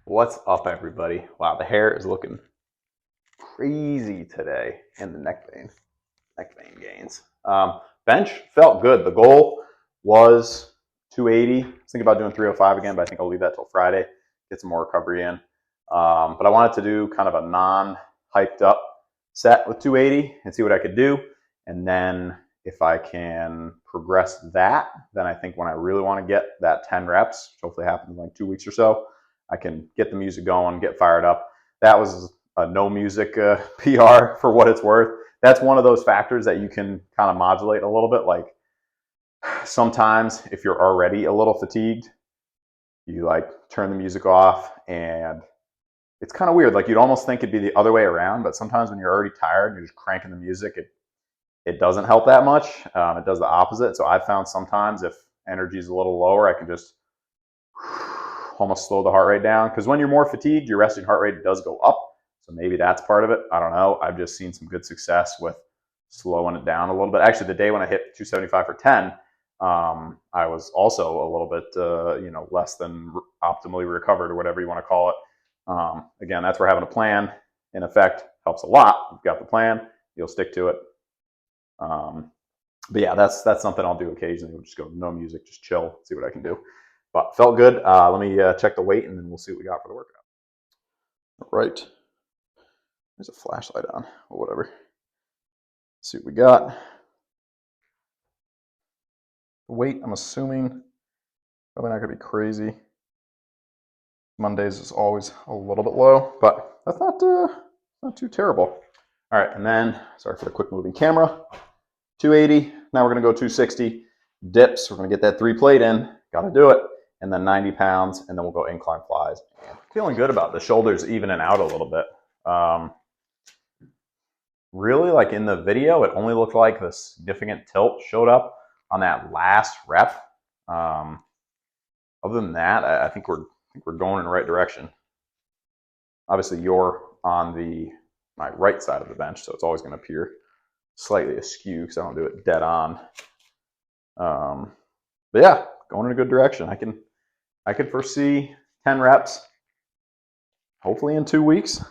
What's up, everybody? Wow, the hair is looking crazy today, and the neck vein gains. Bench felt good. The goal was 280. I was thinking about doing 305 again, but I think I'll leave that till Friday, get some more recovery in. But I wanted to do kind of a non-hyped up set with 280 and see what I could do. And then if I can progress that, then I think when I really want to get that 10 reps, which hopefully happens in like 2 weeks or so, I can get the music going, get fired up. That was a no music PR for what it's worth. That's one of those factors that you can kind of modulate a little bit. Like sometimes if you're already a little fatigued, you like turn the music off, and it's kind of weird. Like you'd almost think it'd be the other way around, but sometimes when you're already tired and you're just cranking the music, it doesn't help that much. It does the opposite. So I've found sometimes if energy is a little lower, I can just almost slow the heart rate down, because when you're more fatigued, your resting heart rate does go up. So maybe that's part of it. I don't know. I've just seen some good success with slowing it down a little bit. Actually, the day when I hit 275 for 10, I was also a little bit, less than optimally recovered, or whatever you want to call it. Again, that's where having a plan, in effect, helps a lot. You've got the plan, you'll stick to it. But yeah, that's something I'll do occasionally. We'll just go no music, just chill, see what I can do. But felt good. Let me check the weight, and then we'll see what we got for the workout. All right. There's a flashlight on, or whatever. Let's see what we got. The weight, I'm assuming, probably not going to be crazy. Mondays is always a little bit low, but that's not too terrible. All right, and then, sorry for the quick moving camera, 280. Now we're going to go 260. Dips, we're going to get that 3 plate in. Got to do it. And then 90 pounds, and then we'll go incline flies. Feeling good about the shoulders evening out a little bit. Really, like in the video, it only looked like the significant tilt showed up on that last rep. Other than that, I think we're going in the right direction. Obviously, you're on my right side of the bench, so it's always going to appear slightly askew because I don't do it dead on. But yeah, going in a good direction. I could foresee 10 reps, hopefully in 2 weeks. A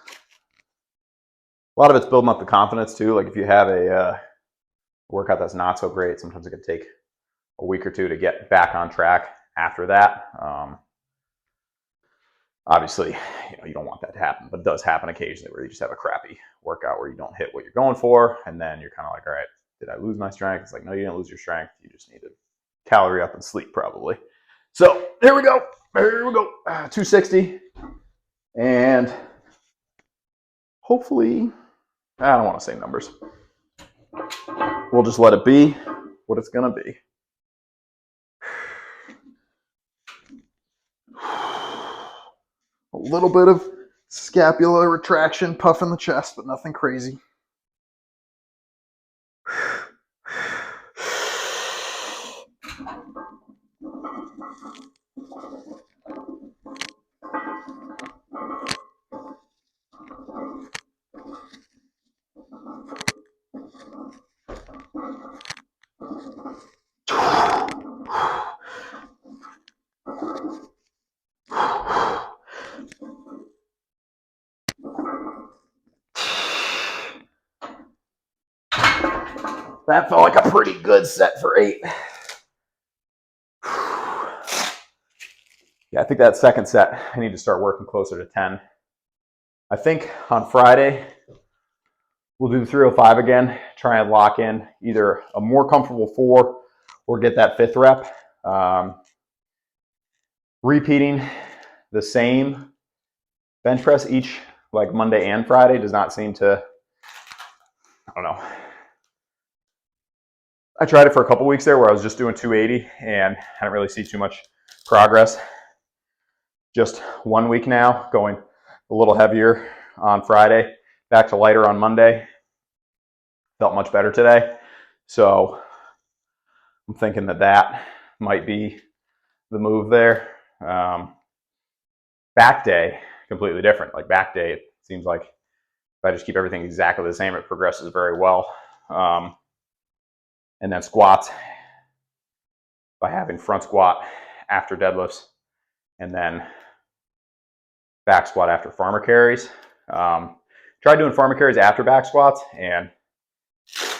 lot of it's building up the confidence too. Like if you have a workout that's not so great, sometimes it can take a week or two to get back on track after that. Obviously, you don't want that to happen, but it does happen occasionally where you just have a crappy workout where you don't hit what you're going for, and then you're kind of like, all right, did I lose my strength? It's like, no, you didn't lose your strength. You just need to calorie up and sleep probably. So here we go. 260. And hopefully, I don't want to say numbers. We'll just let it be what it's going to be. A little bit of scapular retraction, puff in the chest, but nothing crazy. That felt like a pretty good set for 8. Yeah, I think that second set, I need to start working closer to 10. I think on Friday, we'll do the 305 again, try and lock in either a more comfortable 4 or get that 5th rep. Repeating the same bench press each, like Monday and Friday, does not seem to, I don't know. I tried it for a couple weeks there where I was just doing 280 and I didn't really see too much progress. Just 1 week now, going a little heavier on Friday, back to lighter on Monday. Felt much better today. So I'm thinking that might be the move there. Back day, completely different. Like back day, it seems like if I just keep everything exactly the same, it progresses very well. And then squats, by having front squat after deadlifts and then back squat after farmer carries. Tried doing farmer carries after back squats and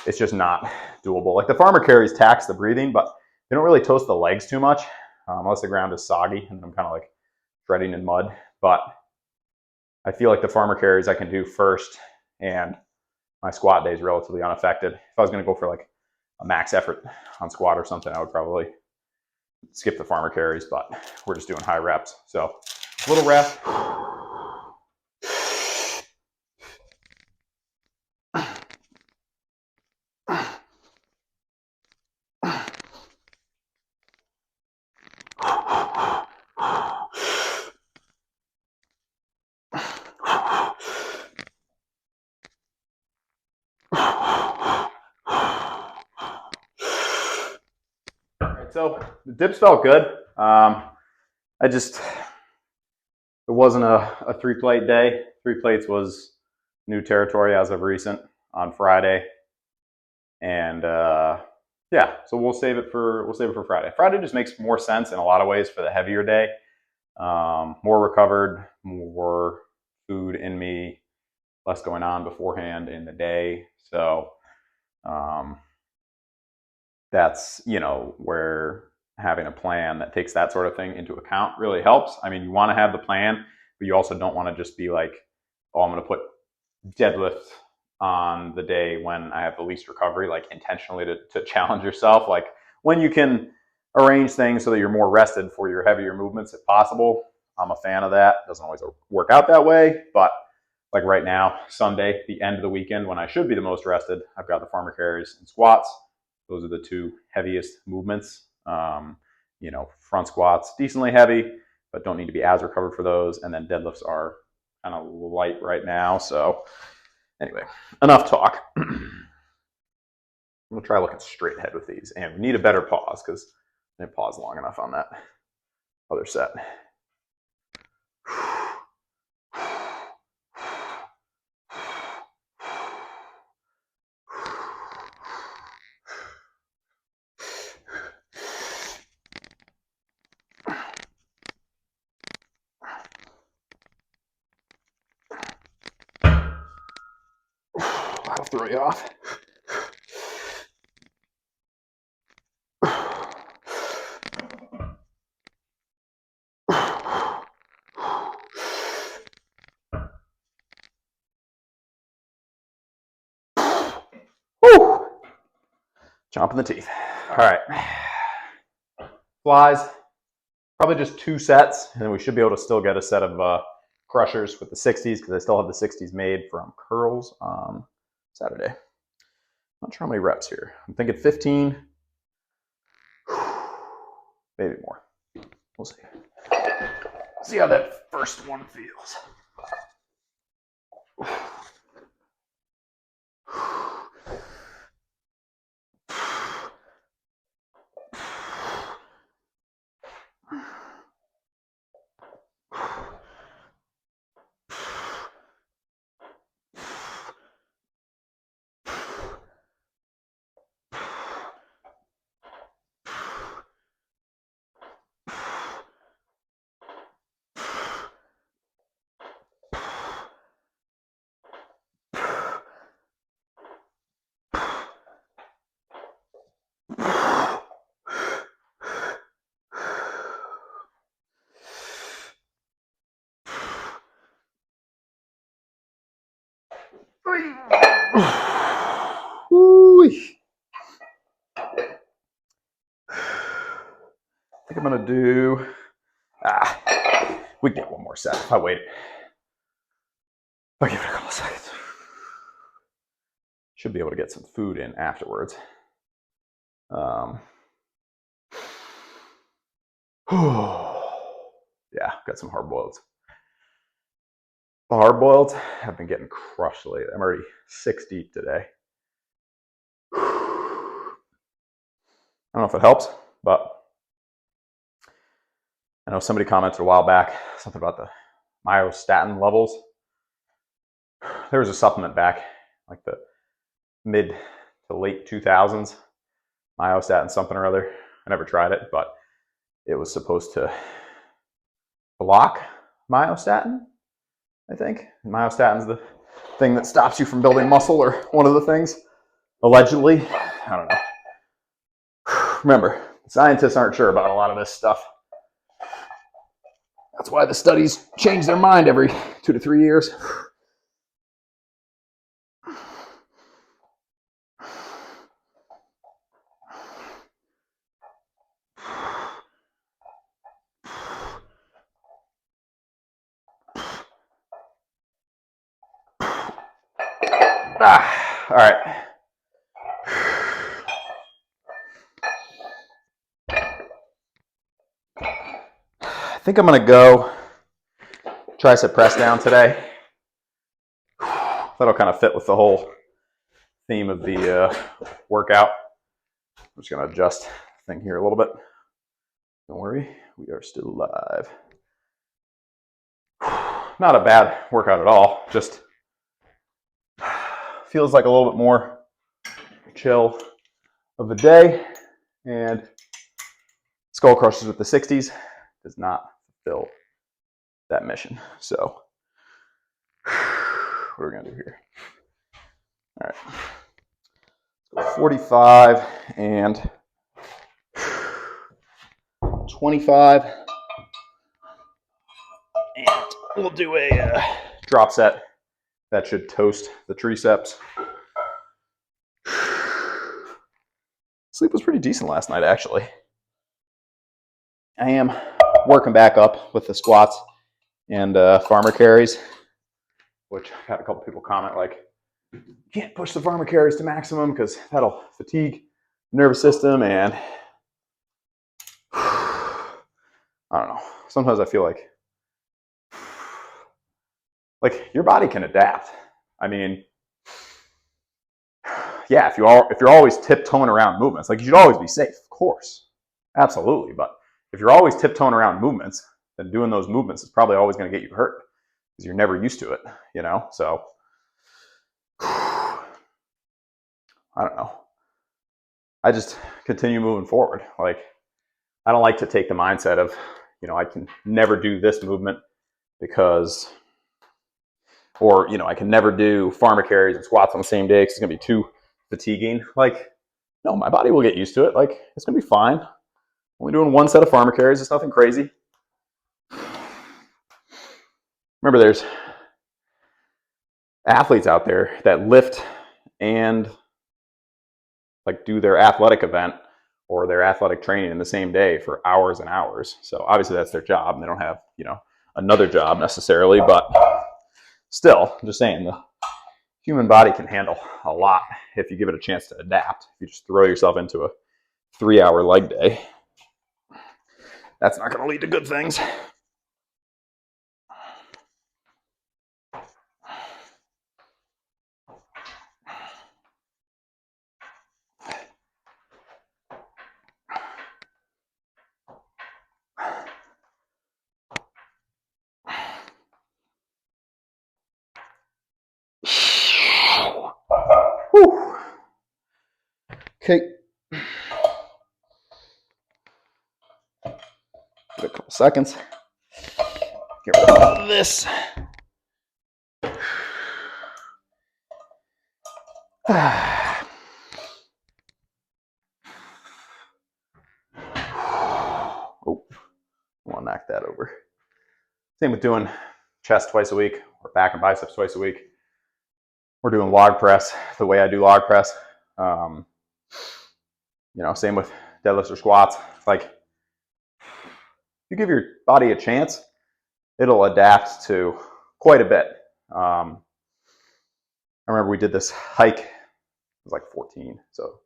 it's just not doable. Like the farmer carries tax the breathing, but they don't really toast the legs too much unless the ground is soggy and I'm kind of like treading in mud. But I feel like the farmer carries I can do first and my squat day is relatively unaffected. If I was going to go for like a max effort on squat or something, I would probably skip the farmer carries, but we're just doing high reps. So a little rest. So the dips felt good. It wasn't a 3-plate day. 3 plates was new territory as of recent on Friday. And yeah, so we'll save it for Friday. Friday just makes more sense in a lot of ways for the heavier day. More recovered, more food in me, less going on beforehand in the day. So that's, where having a plan that takes that sort of thing into account really helps. I mean, you want to have the plan, but you also don't want to just be like, oh, I'm going to put deadlift on the day when I have the least recovery, like intentionally to challenge yourself. Like when you can arrange things so that you're more rested for your heavier movements if possible. I'm a fan of that. It doesn't always work out that way, but like right now, Sunday, the end of the weekend when I should be the most rested, I've got the farmer carries and squats. Those are the 2 heaviest movements. Front squats, decently heavy, but don't need to be as recovered for those. And then deadlifts are kind of light right now. So anyway, enough talk. I'm gonna try looking straight ahead with these, and we need a better pause because I didn't pause long enough on that other set. That'll throw you off. Woo! Chomping the teeth. All right. Flies, probably just 2 sets, and then we should be able to still get a set of crushers with the 60s because I still have the 60s made from curls on Saturday. Not sure how many reps here. I'm thinking 15, maybe more. We'll see. See how that first one feels. I think I'm gonna do. We can get one more set if I wait. I'll give it a couple seconds. Should be able to get some food in afterwards. Yeah, got some hard boiled. The hard boiled have been getting crushed lately. I'm already 6 deep today. I don't know if it helps, but I know somebody commented a while back something about the myostatin levels. There was a supplement back like the mid to late 2000s, myostatin something or other. I never tried it, but it was supposed to block myostatin, I think. Myostatin's the thing that stops you from building muscle, or one of the things, allegedly. I don't know. Remember, scientists aren't sure about a lot of this stuff. That's why the studies change their mind every 2 to 3 years. All right. I think I'm going to go tricep press down today. That'll kind of fit with the whole theme of the workout. I'm just going to adjust the thing here a little bit. Don't worry, we are still live. Not a bad workout at all. Just feels like a little bit more chill of the day. And skull crushers with the 60s does not fulfill that mission. So what are we going to do here? All right. Let's go 45 and 25. And we'll do a drop set. That should toast the triceps. Sleep was pretty decent last night, actually. I am working back up with the squats and farmer carries, which I've had a couple people comment like, you can't push the farmer carries to maximum because that'll fatigue the nervous system. And I don't know. Sometimes I feel like your body can adapt. I mean, yeah, if you're always tiptoeing around movements, like you should always be safe, of course, absolutely. But if you're always tiptoeing around movements, then doing those movements is probably always going to get you hurt because you're never used to it, you know. So I don't know. I just continue moving forward. Like, I don't like to take the mindset of, you know, I can never do this movement because, or, you know, I can never do farmer carries and squats on the same day because it's going to be too fatiguing. Like, no, my body will get used to it. Like, it's going to be fine. Only doing one set of farmer carries. It's nothing crazy. Remember, there's athletes out there that lift and like do their athletic event or their athletic training in the same day for hours and hours. So obviously that's their job and they don't have, you know, another job necessarily, but still, I'm just saying the human body can handle a lot if you give it a chance to adapt. If you just throw yourself into a 3-hour leg day, that's not going to lead to good things. Whew. Okay. Give it a couple seconds. Get rid of this. Oh, I want to knock that over. Same with doing chest twice a week or back and biceps twice a week. We're doing log press the way I do log press. You know, same with deadlifts or squats. Like, you give your body a chance, it'll adapt to quite a bit. I remember we did this hike. It was like 14, so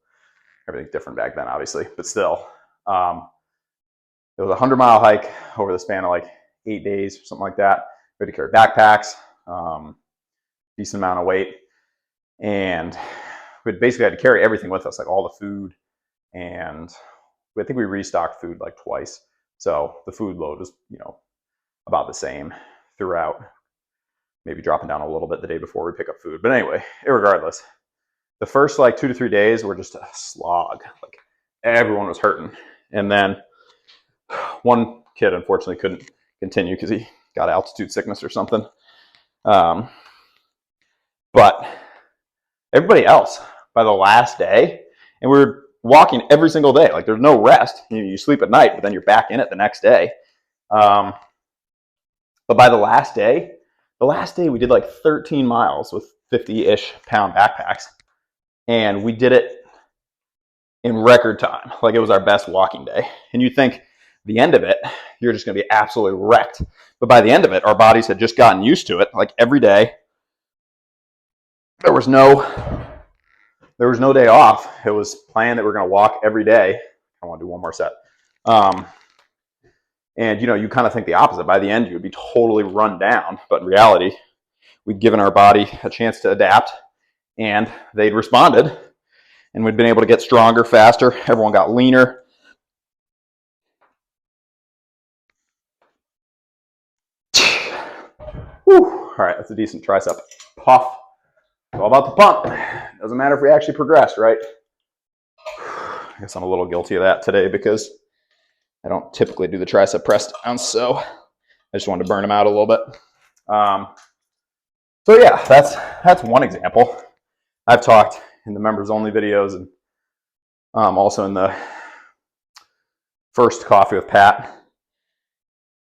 Everything's different back then, obviously, but still. It was a 100-mile hike over the span of like 8 days or something like that. We had to carry backpacks, decent amount of weight, and we basically had to carry everything with us, like all the food, and I think we restocked food like twice. So the food load was, about the same throughout, maybe dropping down a little bit the day before we pick up food. But anyway, regardless, the first like 2 to 3 days were just a slog. Like everyone was hurting. And then one kid unfortunately couldn't continue because he got altitude sickness or something. But everybody else, by the last day, and we were walking every single day. Like there's no rest. You sleep at night, but then you're back in it the next day. But by the last day we did like 13 miles with 50-ish pound backpacks. And we did it in record time. Like it was our best walking day. And you think the end of it, you're just going to be absolutely wrecked. But by the end of it, our bodies had just gotten used to it. Like every day, there was no day off. It was planned that we're going to walk every day. I want to do one more set. And you kind of think the opposite. By the end, you would be totally run down. But in reality, we'd given our body a chance to adapt, and they'd responded. And we'd been able to get stronger, faster. Everyone got leaner. Whew. All right, that's a decent tricep puff. It's all about the pump. Doesn't matter if we actually progressed, right? I guess I'm a little guilty of that today because I don't typically do the tricep press down, so I just wanted to burn them out a little bit. So yeah, that's one example. I've talked in the members only videos and also in the first Coffee with Pat,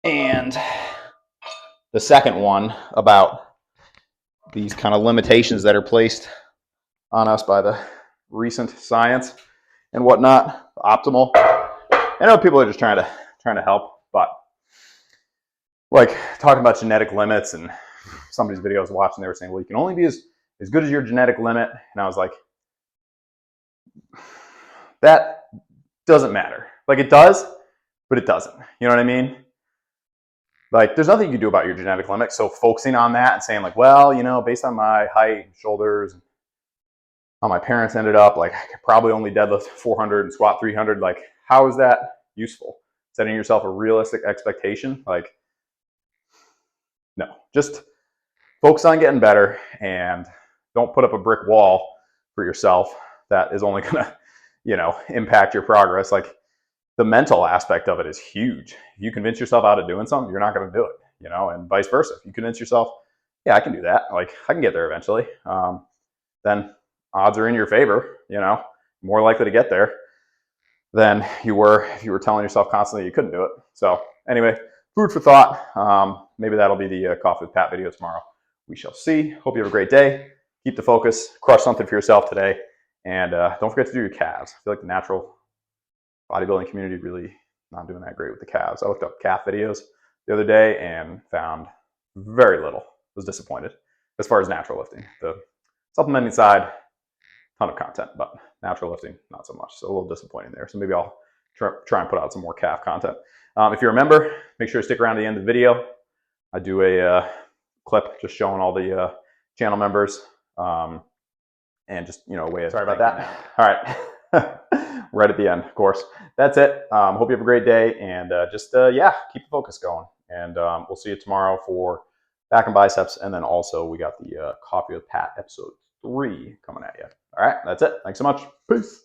and the second one about these kind of limitations that are placed on us by the recent science and whatnot, optimal. I know people are just trying to help, but like talking about genetic limits, and somebody's video I was watching, they were saying, well, you can only be as good as your genetic limit. And I was like, that doesn't matter. Like it does, but it doesn't. You know what I mean? Like there's nothing you can do about your genetic limit. So focusing on that and saying like, well, based on my height, shoulders, how my parents ended up, like I could probably only deadlift 400 and squat 300. Like how is that useful? Setting yourself a realistic expectation? Like, no, just focus on getting better and don't put up a brick wall for yourself that is only gonna, impact your progress. Like the mental aspect of it is huge. If you convince yourself out of doing something, you're not going to do it, and vice versa. If you convince yourself, yeah, I can do that. Like I can get there eventually. Then odds are in your favor, more likely to get there than you were if you were telling yourself constantly you couldn't do it. So anyway, food for thought. Maybe that'll be the Coffee with Pat video tomorrow. We shall see. Hope you have a great day. Keep the focus. Crush something for yourself today. And don't forget to do your calves. I feel like the natural bodybuilding community really not doing that great with the calves. I looked up calf videos the other day and found very little. Was disappointed as far as natural lifting. The supplementing side, ton of content, but natural lifting, not so much. So a little disappointing there. So maybe I'll try and put out some more calf content. If you're a member, make sure to stick around to the end of the video. I do a clip just showing all the channel members and just, a way of sorry about that. All right. Right at the end, of course. That's it. Hope you have a great day, and just keep the focus going. And we'll see you tomorrow for back and biceps, and then also we got the Coffee with Pat episode 3 coming at you. All right, that's it. Thanks so much. Peace.